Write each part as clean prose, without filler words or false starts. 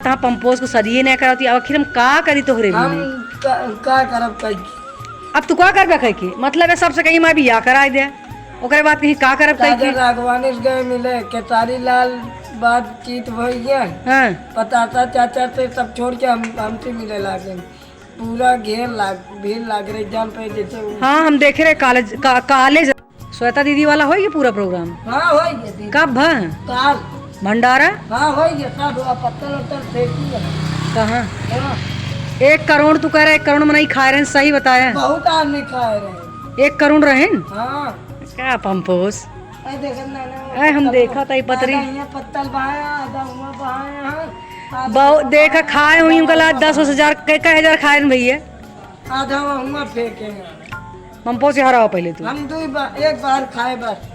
ता पंपोज को सदिए नहीं करती आखिर हम का करी तोहरे भी हम का करब कई अब तू का करबे कह के मतलब है सबसे कहीं मैं बियाह कराई दे ओकरे बाद कहीं का करब कह के राघवानिश गए मिले केतारी लाल बातचीत हो गया हां पताता चाचा से सब छोड़ के हमसे मिले लागे पूरा भीड़ लाग रही जान पे जैसे हाँ हम देखे रहे कॉलेज श्वेता दीदी वाला हो पूरा प्रोग्राम हाँ हो गया कब काल भंडारा हाँ हो गया सब पत्थर उत्तर फेंकी है कहाँ हाँ। 1 करोड़ तू कह रहा 1 करोड़ मनाई खाए रहे सही बताया बहुत आदमी खाए रहे 1 करोड़ रहे हाँ क्या पंपोस देखा हम देखा था पतरी पत्तल बहाया आधा हुआ बहाया बहुत देखा खाए हुई उनका लाद 10,000 कई हजार खाए भैया आधा हुआ फेंके पंपोस से हराओ पहले तू हम एक बार खाए बस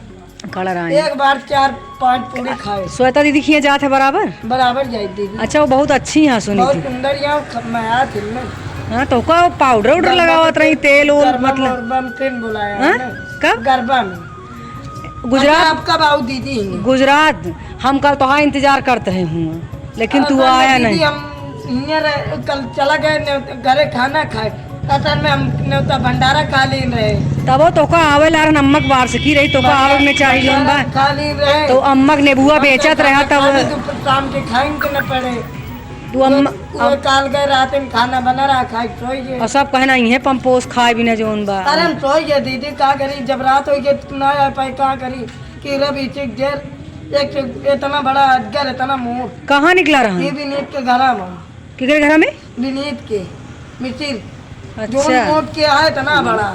खड़ा रहा एक बार 4-5 पूरी खाए श्वेता दीदी खिया जात है बराबर बराबर जाई दीदी अच्छा वो बहुत अच्छी यहाँ सुनी बहुत थी सुंदर यहाँ मैं आया थी मैं हाँ तो का पाउडर उडर लगावत रही तेल ओल मतलब फिर बुलाया हाँ? है कब गरबा में गुजरात आप कब आओ दीदी गुजरात हम कल तो इंतजार करते हैं हुआ लेकिन तू आया नहीं हम कल चला गए घरे खाना खाए असल में हम न्योता भंडारा खा ली रहे तब तो का आवे लार नमक बार से की रही तो का आवे में चाहिए लंबा खा ली रहे तो अम्मक नेबुआ बेचत रहा तब शाम के खाएंगे न पड़े तू अम्मा काल गए रात में खाना बना रहा खाए सोई गए और सब कहना ये पंपोस खाए बिना जोन बा अरे हम सोई गए दीदी का करी जब रात हो गई ना आ पाई का करी कि रवि चिक जेर एक इतना बड़ा अजगर इतना मुंह कहाँ निकला रहा ये विनीत के घर में किधर घर में विनीत के मिसिर जो अच्छा नोट के आए इतना बड़ा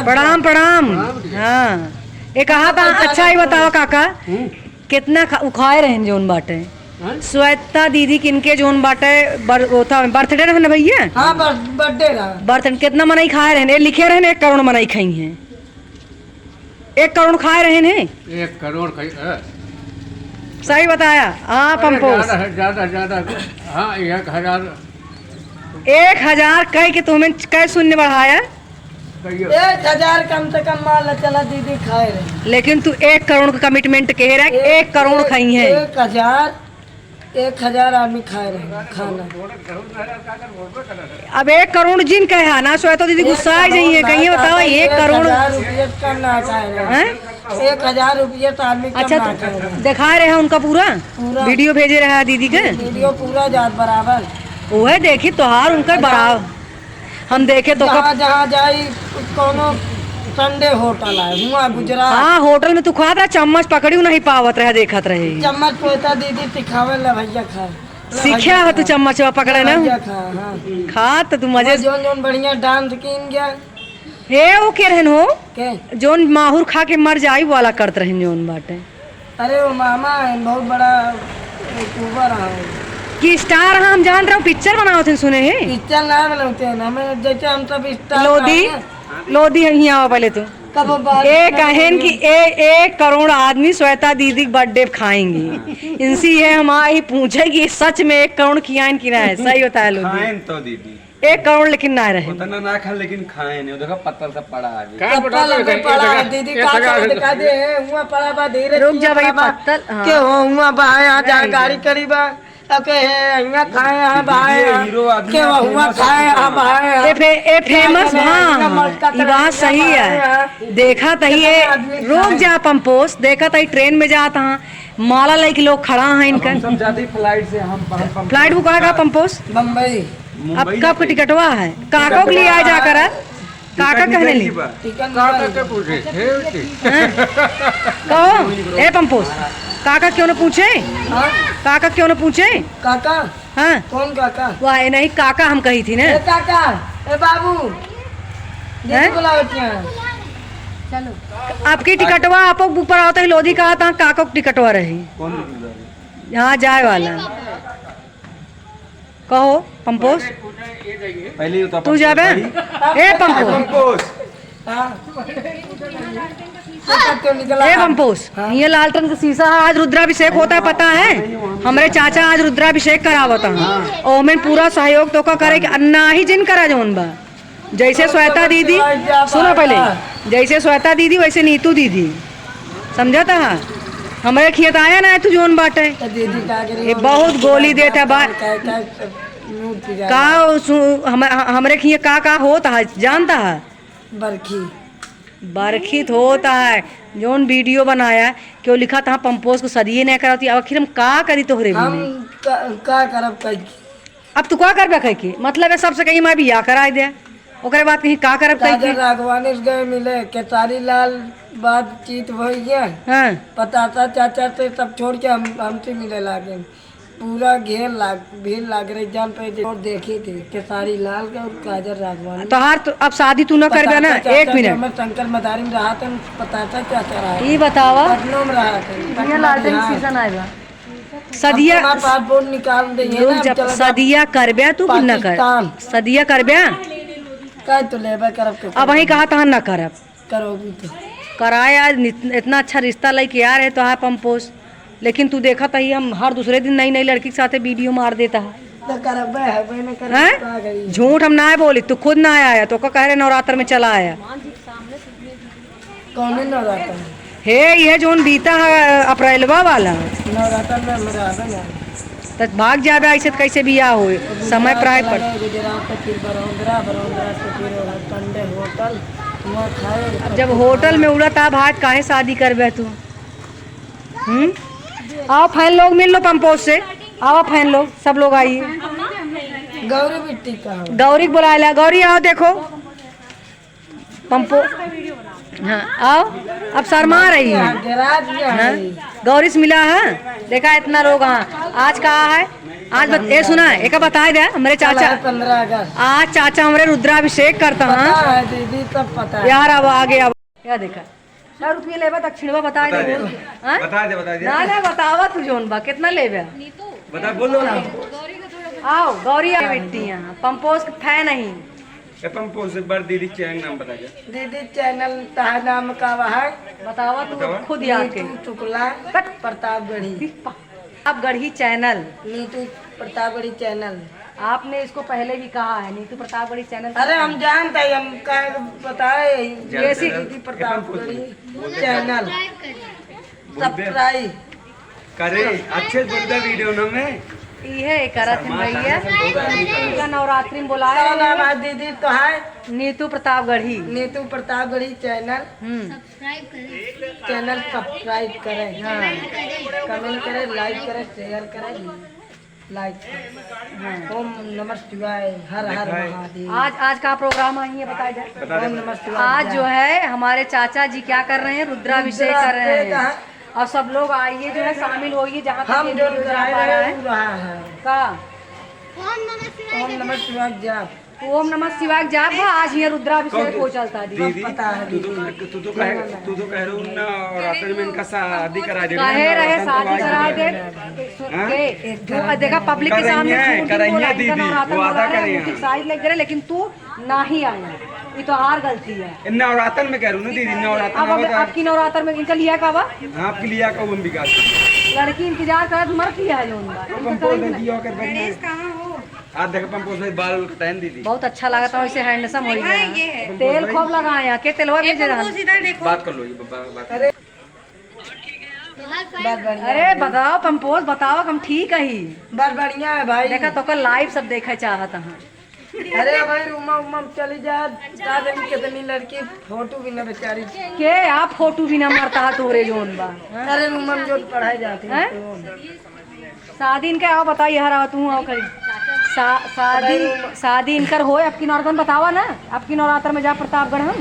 प्रणाम प्रणाम हाँ ये कहा था अच्छा ही बताओ काका कितना उखाए रहे जोन बाटे श्वेता दीदी किनके जोन बाटे बर्थडे रहे ना भैया हाँ बर्थडे रहा बर्थडे कितना मनाई खाए रहे लिखे रहे 1 करोड़ मनाई खाई है 1 करोड़ खाए रहे ने 1 करोड़ सही बताया हाँ पंपोस ज्यादा हाँ 1,000 कह के तुम्हें कै शून्य बढ़ाया 1,000 कम से कम मान चला दीदी खाए रहे लेकिन तू 1 करोड़ का कमिटमेंट कह रहा है 1 करोड़ खाई है 1,000 आदमी खाए रहे खाना अब 1 करोड़ जिन कहा ना श्वेता दीदी गुस्सा आ जाइए कहिए बताओ 1 करोड़ 1,000 रुपये कम ना खाए रहे 1,000 रुपये तो आदमी कम अच्छा ना खाए रहे दिखा रहे हैं उनका पूरा वीडियो भेजे रहा दीदी के वीडियो पूरा जात बराबर वो है देखी तोहार उनका बराबर हम देखे तो जहाँ जाई कोनो संडे होटल है हुआ गुजरात हाँ होटल में तू खा था चम्मच पकड़ी नहीं पावत रहे देखत रहे चम्मच पोता दीदी सिखावे ला भैया खा सीखा है तू चम्मच पकड़े ना खा तो तू मजे जोन जोन बढ़िया डांस कीन गया हे वो के रहन हो के जोन माहौर खा के मर जाई वाला करत रहन जोन बाटे अरे वो मामा है बहुत बड़ा यूट्यूबर है कि स्टार हम जान रहे हो पिक्चर बनाओ थे सुने हैं पिक्चर ना बनाते हैं हमें जैसे हम सब स्टार लोधी यहीं आओ पहले तू ये कहें कि 1 करोड़ आदमी श्वेता दीदी बर्थडे खाएंगी इनसे ये हमारी पूछे कि सच में 1 करोड़ किया कि ना है सही बताया लोधी तो दीदी 1 करोड़ लेकिन ना रहे उतना ना खा लेकिन खाए नहीं देखो पत्थर सब पड़ा है दीदी का दिखा दे हुआ पड़ा बा धीरे रुक जा भाई पत्तल के हुआ बाया जा गाड़ी करीबा ओके है खाए हां भाई के हुआ खाए हां भाई ए फेमस हाँ ये बात सही है देखा तही ये रोक जा पंपोस देखा तही ट्रेन में जाता हाँ माला लाइक लोग खड़ा हैं इनका हम जाते फ्लाइट से हम फ्लाइट बुक आएगा पंपोस बम्बई अब कब का टिकटवा है काका के लिए आ जाकर काका कहने ली कहो ए पंपोस काका क्यों न पूछे काका क्यों न पूछे काका हाँ कौन काका वाह नहीं काका हम कही थी ना ए काका ए बाबू दीदी बुलाओ क्या चलो आपकी टिकटवा आप ऊपर आओ तो लोधी कहा था काका की टिकटवा रही यहाँ जाए वाला कहो पंपोस पहले तू जाबे ए पंपोस ए पंपोस ये लालटेन का शीशा आज रुद्राभिषेक होता है पता है हमारे चाचा आज रुद्राभिषेक करावता है और मैं पूरा सहयोग तो का करे कि अन्ना ही जिन करा जोन बा जैसे श्वेता दीदी सुनो पहले जैसे श्वेता दीदी वैसे नीतू दीदी समझा था हमारे खेत आया ना तू जोन बाटे तो दीदी का करी ये बहुत गोली देता बा का हमरे खिए का होता है जानता है बरखी बरखित होता है जोन वीडियो बनाया कि वो लिखा था पंपोज को सदिये नहीं कराती आखिर हम का करी तोहरे हम भी का करब कई अब तू का करबे कह के मतलब है सबसे कहीं मैं बियाह कराए दे ओकरे बाद कहीं का करब कह के राघवानी गए मिले केतारी लाल बातचीत हो गया हाँ पता था चाचा से सब छोड़ के हमसे मिले लागे पूरा भीड़ लाग रही जान पे और देखी थी केसारी लाल का और काजर राघवानी तो हार तो अब शादी तू न करबे ना एक मिनट मैं शंकर मदारी में रहा था पता था क्या क्या रहा ये बतावा पटनों में रहा था ये लालटेन सीजन आएगा सदिया पासपोर्ट निकाल देंगे लोग जब सदिया करबे तू कि न कर सदिया करबे का तो लेबे करब अब वही कहा तहाँ न करब करोगी तो कराए आज इतना अच्छा रिश्ता लेके आ रहे तो हाँ पंपोज लेकिन तू देखा था ही हम हर दूसरे दिन नई नई लड़की के साथ वीडियो मार देता है तो करबे है भाई न कर झूठ हम ना बोली तू खुद ना आया तो कह रहे नवरात्र में चला आया कौन नवरात्र हे ये जोन बीता है अप्रैलवा वाला नवरात्र में मेरा आना तो भाग जाबे ऐसे तो कैसे बियाह हो समय प्राय पर गुजरात से फिर बड़ौदा से फिर संडे होटल वहाँ खाए अब जब होटल में उड़त आ भाग काहे शादी करबे तू आओ फैन लोग मिल लो पंपोज से आओ फैन लोग सब लोग आइए गौरी बिट्टी का हो गौरी को बुला ला गौरी आओ देखो पंपो हाँ आओ अब शर्मा रही है गैराज में है गौरी से मिला है देखा इतना लोग हाँ आज कहा है आज ये सुना है एक बता दे हमारे चाचा 15 अगस्त आज चाचा हमारे रुद्राभिषेक करता पता हाँ है दीदी सब पता है यार अब आगे अब क्या देखा क्या रुपये लेबा दक्षिणवा बता दे हाँ? बता दे ना बतावा तू जोन बा कितना लेबा बता बोलो ना आओ गौरी बेटी यहाँ पंपोज फैन नहीं पंपोज से बड़ दीदी चैन नाम बता दे दीदी चैनल तहा नाम का है बतावा तू खुद याद के टुकला प्रतापगढ़ी अब गढ़ी चैनल नीतू प्रतापगढ़ी चैनल आपने इसको पहले भी कहा है नीतू प्रतापगढ़ी चैनल अरे हम जानते हैं हम का बताए जैसी दीदी प्रतापगढ़ी चैनल सब्सक्राइब करे अच्छे बोलता वीडियो ना में ये करत है भैया उनका नवरात्रि में बुलाया क्या नाम है दीदी तो है Neetu Pratapgarhi Neetu Pratapgarhi channel channel subscribe करें हाँ कमेंट करें लाइक करें शेयर करें लाइक ओम नमः शिवाय हर हर महादेव आज का प्रोग्राम आई है बताया जाए ओम नमः शिवाय आज जो है हमारे चाचा जी क्या कर रहे हैं रुद्राभिषेक कर रहे हैं और सब लोग आइए जो है शामिल होइए जहाँ हम जो रहा है का ओम नमः शिवाय जाप ओम नमः शिवाय जाप आज ये रुद्राभिषेक हो चलता है दीदी तू तो कह रहे हो ना और रात में इनका शादी करा दे कहे रहे शादी करा दे देखा पब्लिक के सामने दीदी वादा करेंगे साइड लग रहे लेकिन तू ना ही आया ये तो हार गलती है नवरात्र में कह रहा हूँ ना दीदी नवरात्र आपकी नवरात्र में इनका लिया का आपके लिया का वो भी लड़की इंतजार कर मर किया है आज देखो पंपोज में बाल कटाइन दीदी बहुत अच्छा लगा था वैसे हैंडसम हो गया तेल खूब लगाया के तेलवा भेजे बात कर लो अरे बताओ पंपोज बताओ हम ठीक है ही बस बढ़िया है भाई देखा तो कल लाइव सब देखा चाहता हूँ अरे भाई रूमा चली जा कितनी लड़की फोटो भी ना बेचारी के आप फोटो भी ना मरता है तोरे जोन बा अरे रूमा जो पढ़ाई जाती है शादी इनका आओ बताइए हर आओ तू आओ करी शादी इनकर हो आपकी नौरात्र बतावा ना आपकी नवरात्र में जा प्रतापगढ़ हम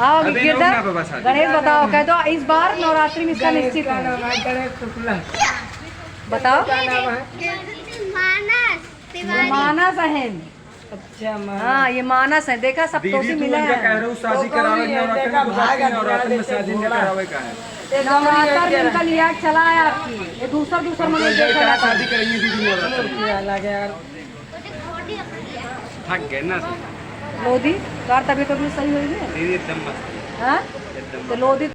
आओ गणेश बताओ कह दो इस बार नवरात्रि में इसका निश्चित है बताओ मानस है अच्छा हाँ ये मानस है देखा सब तो से मिला है नवरात्र में इनका लिया चला है आपकी ये दूसरा महीने देखा शादी करेंगे दीदी थक गए ना लोधी कार तबीयत तो सही हुई है दीदी एकदम मस्त हाँ तो लोधी